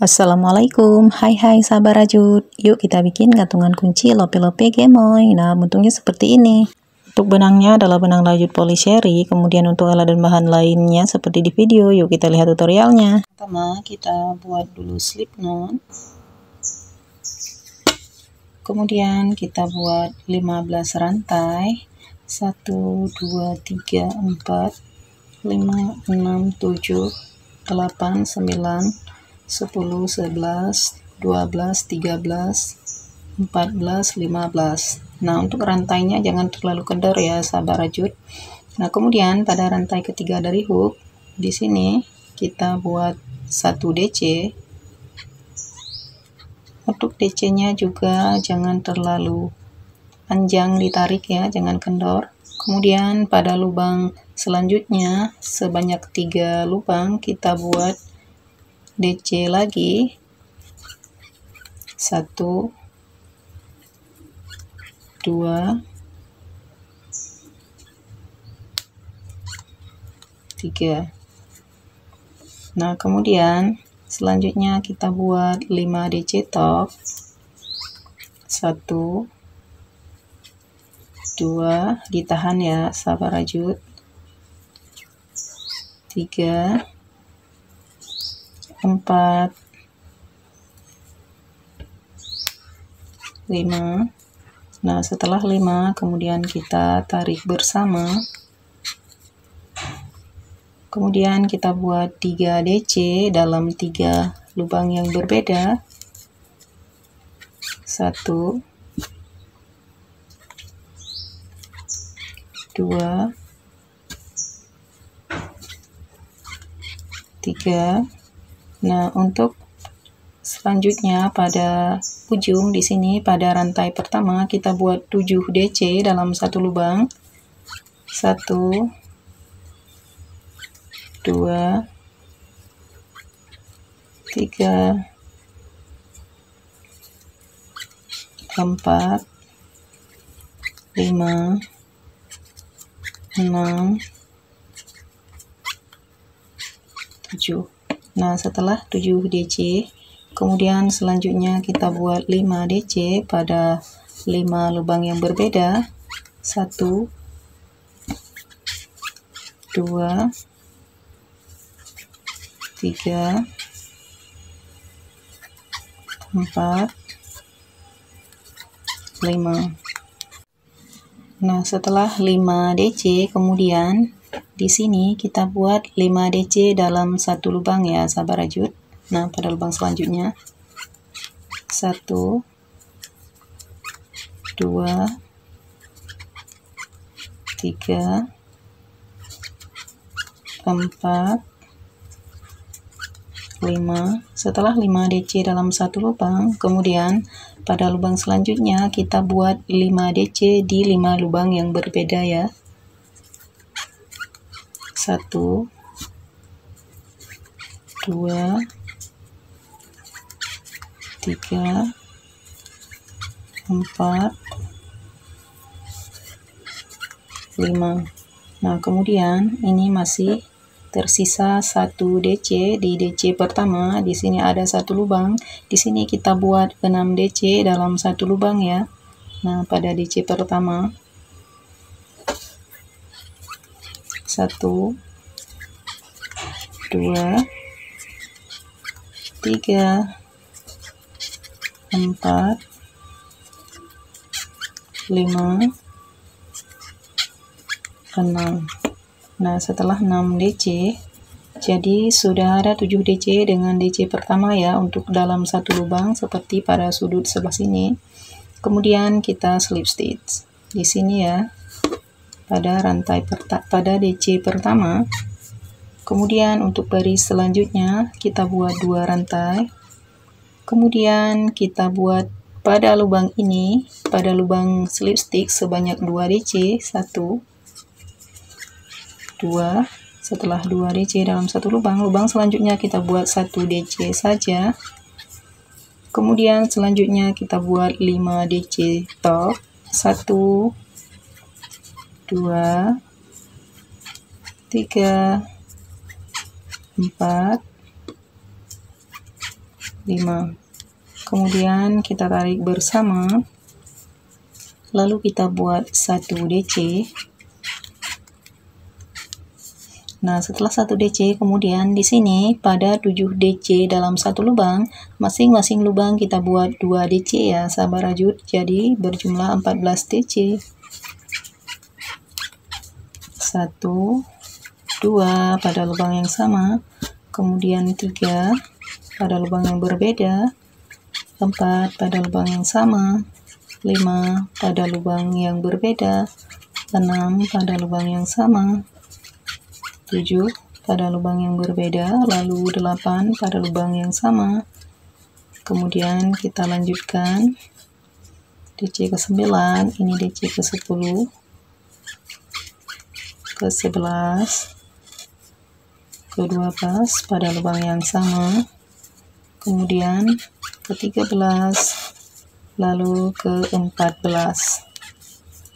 Assalamualaikum, hai sahabat rajut. Yuk kita bikin gantungan kunci lope-lope gemoy. Nah, bentuknya seperti ini. Untuk benangnya adalah benang rajut poliseri, kemudian untuk alat dan bahan lainnya seperti di video. Yuk kita lihat tutorialnya. Pertama, kita buat dulu slip knot. Kemudian kita buat 15 rantai. 1, 2, 3, 4, 5, 6, 7, 8, 9, 10, 11, 12, 13, 14, 15. Nah, untuk rantainya jangan terlalu kendor ya, sahabat rajut. Nah, kemudian pada rantai ketiga dari hook, di sini kita buat 1 DC. Untuk DC-nya juga jangan terlalu panjang ditarik ya, jangan kendor. Kemudian pada lubang selanjutnya sebanyak 3 lubang kita buat DC lagi. 1, 2, 3. Nah, kemudian selanjutnya kita buat 5 DC top. 1, 2, ditahan ya sahabat rajut. 3, 4, 5. Nah, setelah 5 kemudian kita tarik bersama. Kemudian kita buat 3 DC dalam 3 lubang yang berbeda. 1, 2, 3. Nah, untuk selanjutnya pada ujung di sini pada rantai pertama kita buat 7 DC dalam 1 lubang. 1, 2, 3, 4, 5, 6, 7. Nah, setelah 7 DC, kemudian selanjutnya kita buat 5 DC pada 5 lubang yang berbeda. 1, 2, 3, 4, 5. Nah, setelah 5 DC, kemudian di sini kita buat 5 DC dalam 1 lubang ya, sahabat rajut. Nah, pada lubang selanjutnya 1, 2, 3, 4, 5. Setelah 5 DC dalam 1 lubang, kemudian pada lubang selanjutnya kita buat 5 DC di 5 lubang yang berbeda ya. 1, 2, 3, 4, 5. Nah, kemudian ini masih tersisa 1 DC di DC pertama. Di sini ada 1 lubang. Di sini kita buat 6 DC dalam 1 lubang ya. Nah, pada DC pertama 1, 2, 3, 4, 5, 6. Nah, setelah 6 DC, jadi sudah ada 7 DC dengan DC pertama ya untuk dalam 1 lubang seperti pada sudut sebelah sini. Kemudian kita slip stitch di sini ya pada rantai pada DC pertama. Kemudian untuk baris selanjutnya kita buat 2 rantai. Kemudian kita buat pada lubang ini, pada lubang slip stitch sebanyak 2 DC. 1, 2. Setelah 2 DC dalam 1 lubang, lubang selanjutnya kita buat 1 DC saja. Kemudian selanjutnya kita buat 5 DC top. 1, 2, 3, 4, 5. Kemudian kita tarik bersama, lalu kita buat 1 DC. Nah, setelah 1 DC, kemudian di sini pada 7 DC dalam satu lubang, masing-masing lubang kita buat 2 DC ya, sahabat rajut. Jadi berjumlah 14 DC. 1, 2 pada lubang yang sama, kemudian 3 pada lubang yang berbeda, 4 pada lubang yang sama, 5 pada lubang yang berbeda, 6 pada lubang yang sama, 7 pada lubang yang berbeda, lalu 8 pada lubang yang sama. Kemudian kita lanjutkan DC ke-9, ini DC ke-10, ke-11, ke-12 pada lubang yang sama, kemudian ke-13, lalu ke-14.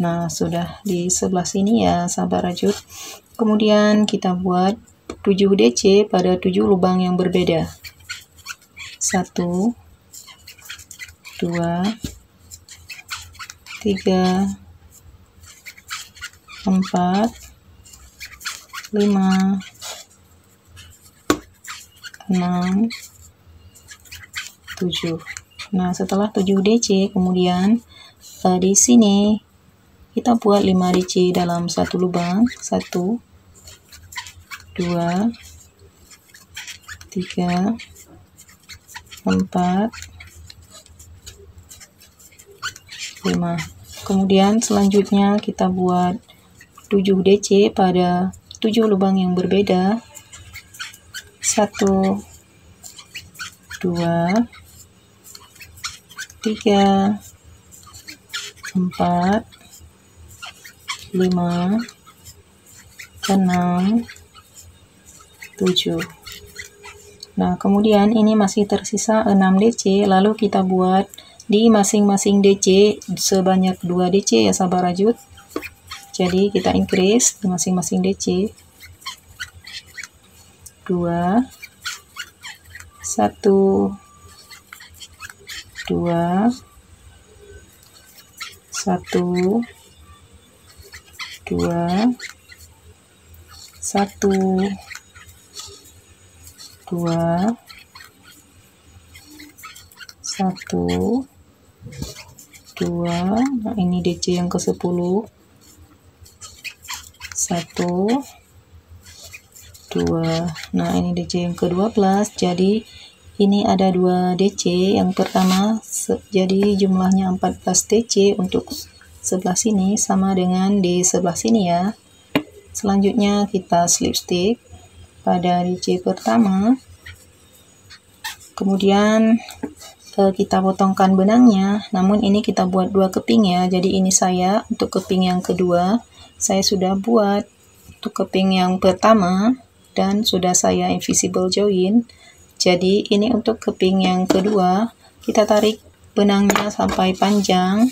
Nah, sudah di sebelah sini ya, sahabat rajut. Kemudian kita buat 7 DC pada 7 lubang yang berbeda. 1, 2, 3, 4, 5, 6, 7. Nah, setelah 7 DC, kemudian di sini kita buat 5 DC dalam satu lubang. 1, 2, 3, 4, 5. Kemudian selanjutnya kita buat 7 DC pada 7 lubang yang berbeda. 1, 2, 3, 4, 5, 6, 7. Nah, kemudian ini masih tersisa 6 DC, lalu kita buat di masing-masing DC sebanyak 2 DC ya, sahabat rajut. Jadi kita increase di masing-masing DC. 2, 1, 2, 1, 2, 1, 2, 1, 2. Nah, ini DC yang ke-10. 1, 2. Nah, ini DC yang ke-12. Jadi ini ada 2 DC. Yang pertama jadi jumlahnya 14 DC untuk sebelah sini, sama dengan di sebelah sini ya. Selanjutnya kita slip stick pada DC pertama, kemudian kita potongkan benangnya. Namun ini kita buat 2 keping ya, jadi ini saya untuk keping yang kedua saya sudah buat untuk keping yang pertama dan sudah saya invisible join. Jadi ini untuk keping yang kedua, kita tarik benangnya sampai panjang.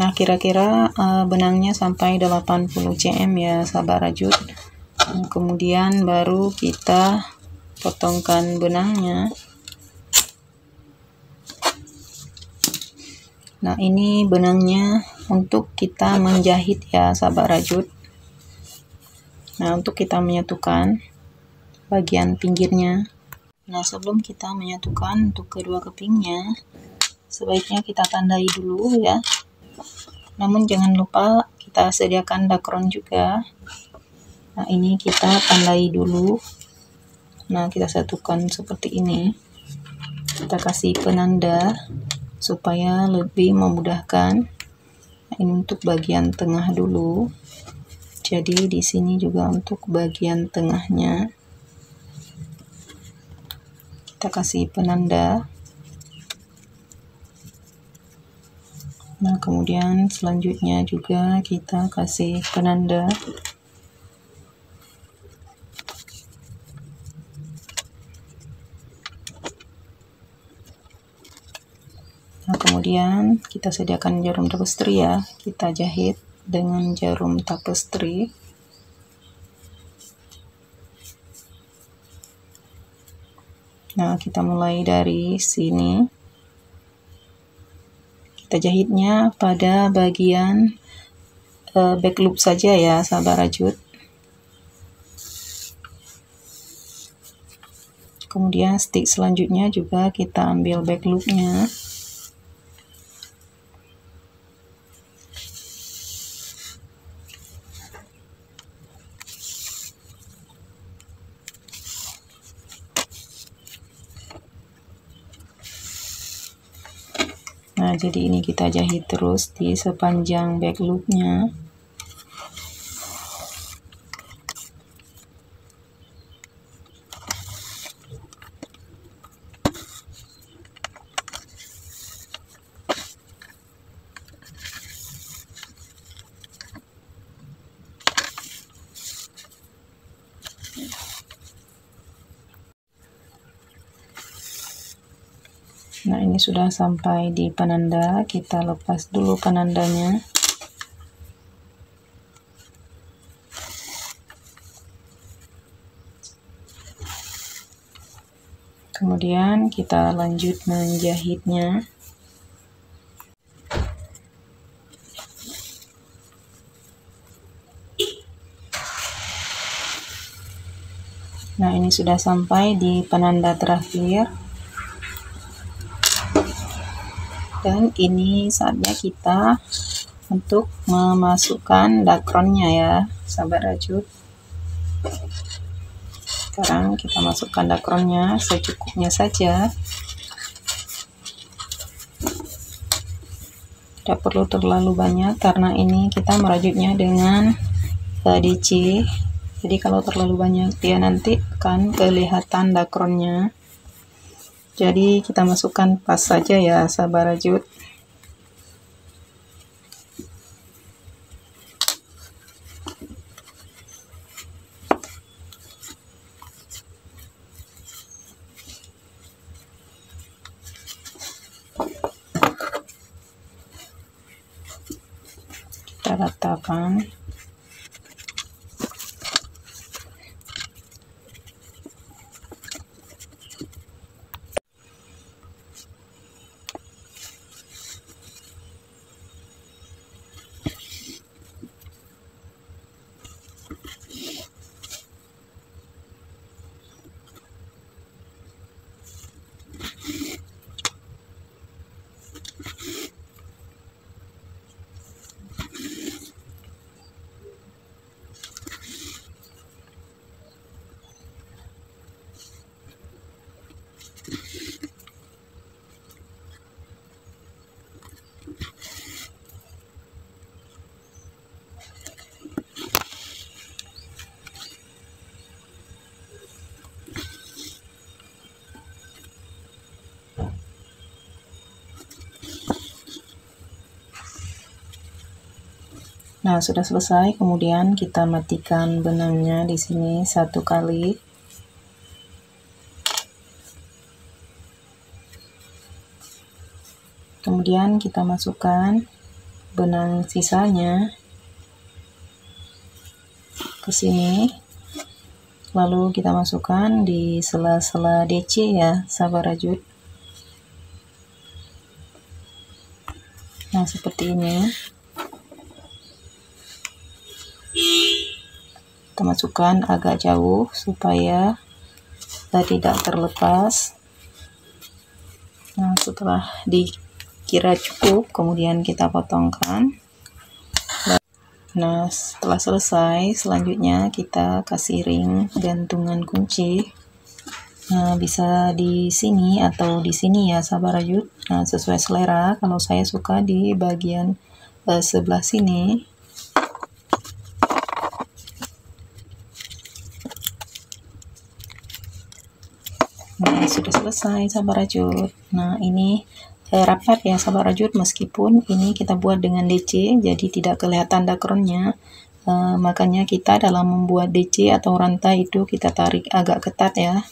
Nah, kira-kira benangnya sampai 80 cm ya, sahabat rajut. Kemudian baru kita potongkan benangnya. Nah, ini benangnya untuk kita menjahit ya, sahabat rajut. Nah, untuk kita menyatukan bagian pinggirnya. Nah, sebelum kita menyatukan untuk kedua kepingnya, sebaiknya kita tandai dulu ya. Namun jangan lupa kita sediakan dakron juga. Nah, ini kita tandai dulu. Nah, kita satukan seperti ini. Kita kasih penanda supaya lebih memudahkan. Nah, ini untuk bagian tengah dulu. Jadi di sini juga untuk bagian tengahnya kita kasih penanda. Nah, kemudian selanjutnya juga kita kasih penanda. Nah, kemudian kita sediakan jarum tapestry ya. Kita jahit dengan jarum tapestry. Nah, kita mulai dari sini. Kita jahitnya pada bagian back loop saja ya, sahabat rajut. Kemudian stick selanjutnya juga kita ambil back loopnya. Nah, jadi ini kita jahit terus di sepanjang back loopnya. Nah, ini sudah sampai di penanda, kita lepas dulu penandanya. Kemudian kita lanjut menjahitnya. Nah, ini sudah sampai di penanda terakhir. Dan ini saatnya kita untuk memasukkan dakronnya ya, sahabat rajut. Sekarang kita masukkan dakronnya secukupnya saja. Tidak perlu terlalu banyak karena ini kita merajutnya dengan DC. Jadi kalau terlalu banyak dia nanti akan kelihatan dakronnya. Jadi kita masukkan pas saja ya, sahabat rajut. Kita ratakan. Nah, sudah selesai. Kemudian kita matikan benangnya di sini 1 kali. Kemudian kita masukkan benang sisanya ke sini. Lalu kita masukkan di sela-sela DC ya, sahabat rajut. Nah, seperti ini. Kita masukkan agak jauh supaya tidak terlepas. Nah, setelah dikira cukup, kemudian kita potongkan. Nah, setelah selesai, selanjutnya kita kasih ring gantungan kunci. Nah, bisa di sini atau di sini ya, sahabat rajut. Nah, sesuai selera. Kalau saya suka di bagian sebelah sini. Nah, sudah selesai, sahabat rajut. Nah, ini rapat ya, sahabat rajut. Meskipun ini kita buat dengan DC, jadi tidak kelihatan dakronnya. Makanya kita dalam membuat DC atau rantai itu kita tarik agak ketat ya.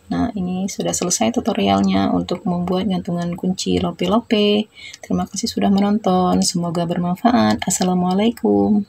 Nah, ini sudah selesai tutorialnya untuk membuat gantungan kunci lope-lope. Terima kasih sudah menonton. Semoga bermanfaat. Assalamualaikum.